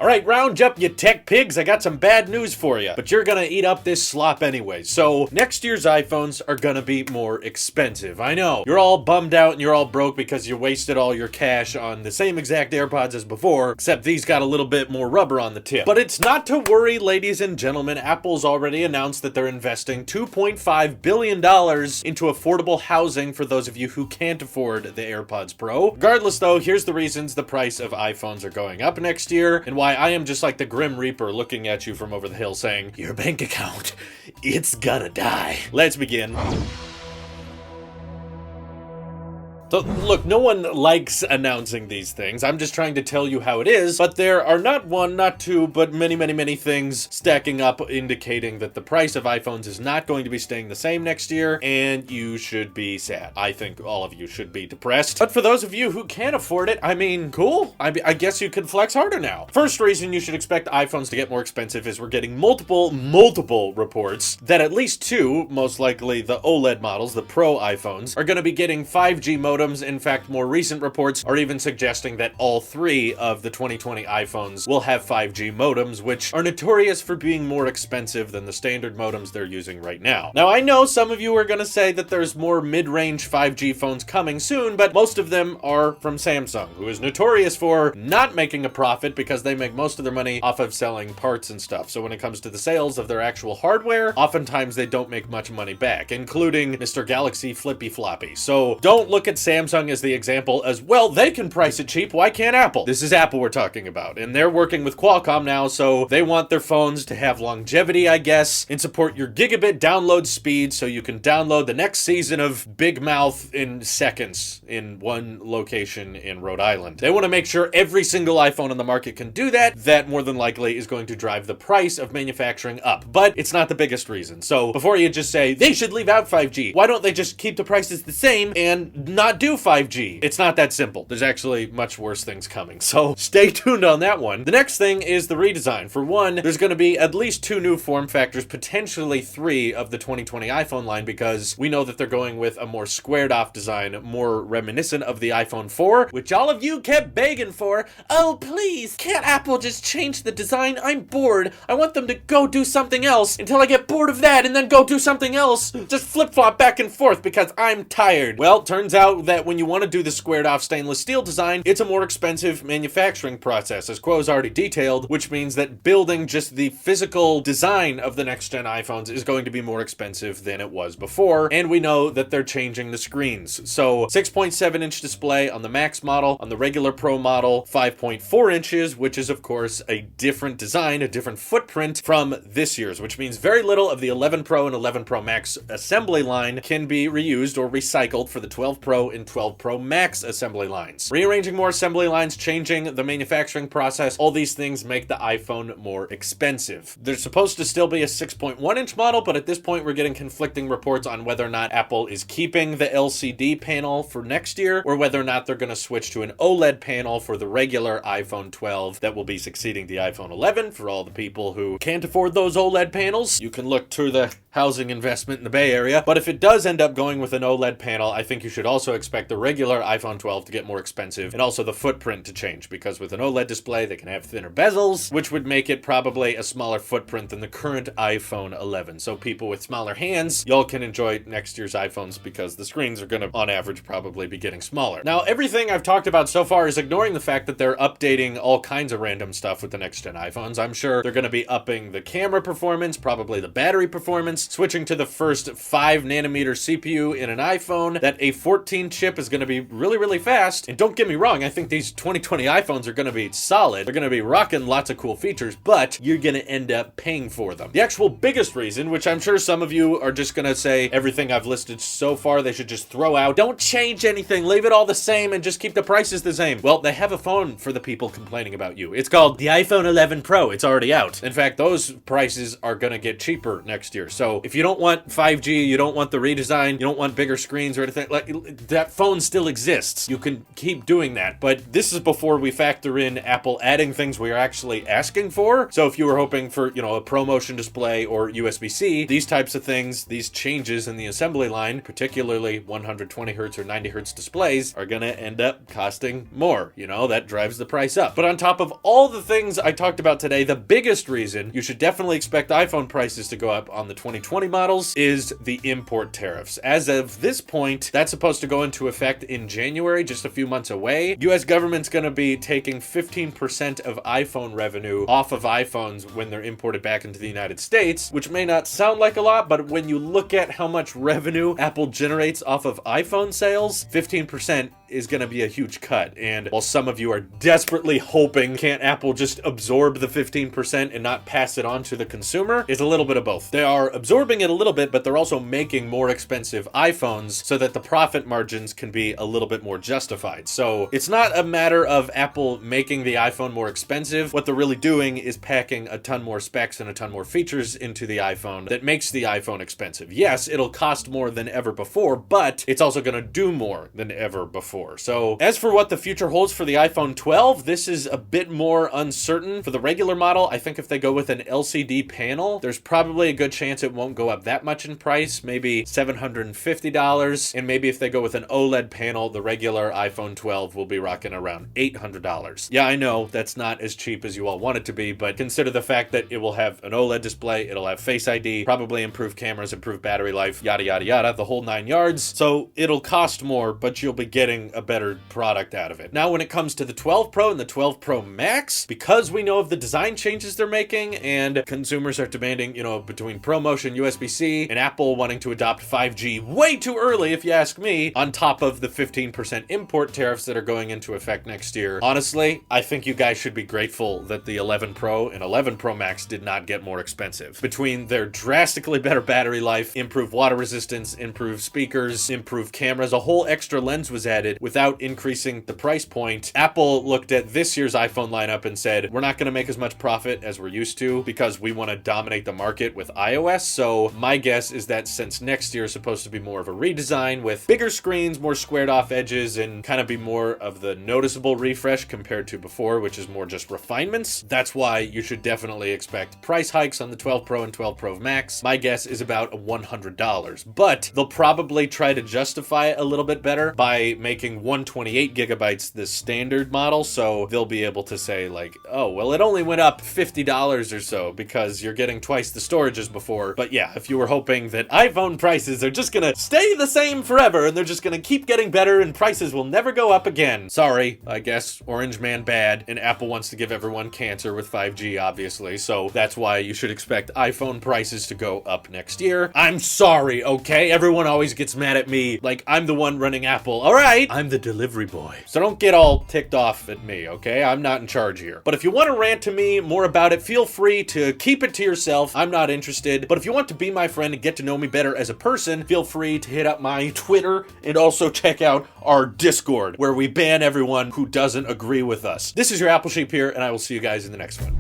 Alright, round up you tech pigs, I got some bad news for you, but you're gonna eat up this slop anyway. So, next year's iPhones are gonna be more expensive. I know, you're all bummed out and you're all broke because you wasted all your cash on the same exact AirPods as before, except these got a little bit more rubber on the tip. But it's not to worry, ladies and gentlemen. Apple's already announced that they're investing $2.5 billion into affordable housing for those of you who can't afford the AirPods Pro. Regardless though, here's the reasons the price of iPhones are going up next year, and why I am just like the Grim Reaper looking at you from over the hill saying, your bank account, it's gonna die. Let's begin. So, look, no one likes announcing these things. I'm just trying to tell you how it is, but there are not one, not two, but many things stacking up indicating that the price of iPhones is not going to be staying the same next year, and you should be sad. I think all of you should be depressed. But for those of you who can't afford it, I mean, cool. I guess you could flex harder now. First reason you should expect iPhones to get more expensive is we're getting multiple reports that at least two, most likely the OLED models, the Pro iPhones, are going to be getting 5G modems. In fact, more recent reports are even suggesting that all three of the 2020 iPhones will have 5G modems, which are notorious for being more expensive than the standard modems they're using right now. Now, I know some of you are going to say that there's more mid-range 5G phones coming soon, but most of them are from Samsung, who is notorious for not making a profit because they make most of their money off of selling parts and stuff. So when it comes to the sales of their actual hardware, oftentimes they don't make much money back, including Mr. Galaxy Flippy Floppy. So don't look at Samsung as the example as, well, they can price it cheap, why can't Apple? This is Apple we're talking about, and they're working with Qualcomm now, so they want their phones to have longevity, I guess, and support your gigabit download speed so you can download the next season of Big Mouth in seconds in one location in Rhode Island. They want to make sure every single iPhone on the market can do that. That more than likely is going to drive the price of manufacturing up, but it's not the biggest reason. So before you just say, they should leave out 5G, why don't they just keep the prices the same and not do 5G? It's not that simple. There's actually much worse things coming, so stay tuned on that one. The next thing is the redesign. For one, there's going to be at least two new form factors, potentially three of the 2020 iPhone line, because we know that they're going with a more squared off design, more reminiscent of the iPhone 4, which all of you kept begging for. Oh, please, can't Apple just change the design? I'm bored. I want them to go do something else until I get bored of that and then go do something else. Just flip-flop back and forth because I'm tired. Well, turns out that when you want to do the squared off stainless steel design, it's a more expensive manufacturing process, as Quo's already detailed, which means that building just the physical design of the next gen iPhones is going to be more expensive than it was before, and we know that they're changing the screens. So 6.7 inch display on the Max model, on the regular Pro model 5.4 inches, which is of course a different design, a different footprint from this year's, which means very little of the 11 Pro and 11 Pro Max assembly line can be reused or recycled for the 12 Pro and 12 Pro Max assembly lines. Rearranging more assembly lines, changing the manufacturing process, all these things make the iPhone more expensive. There's supposed to still be a 6.1 inch model, but at this point we're getting conflicting reports on whether or not Apple is keeping the LCD panel for next year, or whether or not they're going to switch to an OLED panel for the regular iPhone 12 that will be succeeding the iPhone 11. For all the people who can't afford those OLED panels, you can look to the housing investment in the Bay Area. But if it does end up going with an OLED panel, I think you should also expect the regular iPhone 12 to get more expensive, and also the footprint to change, because with an OLED display they can have thinner bezels, which would make it probably a smaller footprint than the current iPhone 11. So people with smaller hands, y'all can enjoy next year's iPhones because the screens are going to, on average, probably be getting smaller. Now, everything I've talked about so far is ignoring the fact that they're updating all kinds of random stuff with the next gen iPhones. I'm sure they're going to be upping the camera performance, probably the battery performance, switching to the first 5 nanometer CPU in an iPhone, that a 14 chip is going to be really fast. And don't get me wrong, I think these 2020 iPhones are going to be solid. They're going to be rocking lots of cool features, but you're going to end up paying for them. The actual biggest reason, which I'm sure some of you are just going to say everything I've listed so far they should just throw out, don't change anything, leave it all the same and just keep the prices the same. Well, they have a phone for the people complaining about you. It's called the iPhone 11 Pro. It's already out. In fact, those prices are going to get cheaper next year. So So if you don't want 5G, you don't want the redesign, you don't want bigger screens or anything, like that phone still exists. You can keep doing that. But this is before we factor in Apple adding things we are actually asking for. So if you were hoping for, you know, a ProMotion display or USB-C, these types of things, these changes in the assembly line, particularly 120 hertz or 90 hertz displays, are gonna end up costing more. You know, that drives the price up. But on top of all the things I talked about today, the biggest reason you should definitely expect iPhone prices to go up on the 2020 models is the import tariffs. As of this point, that's supposed to go into effect in January, just a few months away. US government's gonna be taking 15% of iPhone revenue off of iPhones when they're imported back into the United States, which may not sound like a lot, but when you look at how much revenue Apple generates off of iPhone sales, 15% is going to be a huge cut. And while some of you are desperately hoping, can't Apple just absorb the 15% and not pass it on to the consumer? It's a little bit of both. They are absorbing it a little bit, but they're also making more expensive iPhones so that the profit margins can be a little bit more justified. So it's not a matter of Apple making the iPhone more expensive. What they're really doing is packing a ton more specs and a ton more features into the iPhone that makes the iPhone expensive. Yes, it'll cost more than ever before, but it's also going to do more than ever before. So as for what the future holds for the iPhone 12, this is a bit more uncertain. For the regular model, I think if they go with an LCD panel, there's probably a good chance it won't go up that much in price, maybe $750. And maybe if they go with an OLED panel, the regular iPhone 12 will be rocking around $800. Yeah, I know that's not as cheap as you all want it to be, but consider the fact that it will have an OLED display, it'll have Face ID, probably improved cameras, improved battery life, yada, yada, yada, the whole 9 yards. So it'll cost more, but you'll be getting a better product out of it. Now, when it comes to the 12 Pro and the 12 Pro Max, because we know of the design changes they're making and consumers are demanding, you know, between ProMotion, USB-C, and Apple wanting to adopt 5G way too early, if you ask me, on top of the 15% import tariffs that are going into effect next year, honestly, I think you guys should be grateful that the 11 Pro and 11 Pro Max did not get more expensive. Between their drastically better battery life, improved water resistance, improved speakers, improved cameras, a whole extra lens was added without increasing the price point. Apple looked at this year's iPhone lineup and said, we're not going to make as much profit as we're used to because we want to dominate the market with iOS. So my guess is that since next year is supposed to be more of a redesign with bigger screens, more squared off edges, and kind of be more of the noticeable refresh compared to before, which is more just refinements, that's why you should definitely expect price hikes on the 12 Pro and 12 Pro Max. My guess is about $100, but they'll probably try to justify it a little bit better by making 128 gigabytes the standard model, so they'll be able to say like, oh, well, it only went up $50 or so because you're getting twice the storage as before. But yeah, if you were hoping that iPhone prices are just gonna stay the same forever and they're just gonna keep getting better and prices will never go up again, sorry, I guess Orange Man bad, and Apple wants to give everyone cancer with 5G, obviously, so that's why you should expect iPhone prices to go up next year. I'm sorry, okay? Everyone always gets mad at me like I'm the one running Apple. All right, I'm the delivery boy. So don't get all ticked off at me, okay? I'm not in charge here. But if you want to rant to me more about it, feel free to keep it to yourself. I'm not interested. But if you want to be my friend and get to know me better as a person, feel free to hit up my Twitter and also check out our Discord, where we ban everyone who doesn't agree with us. This is your Apple Sheep here, and I will see you guys in the next one.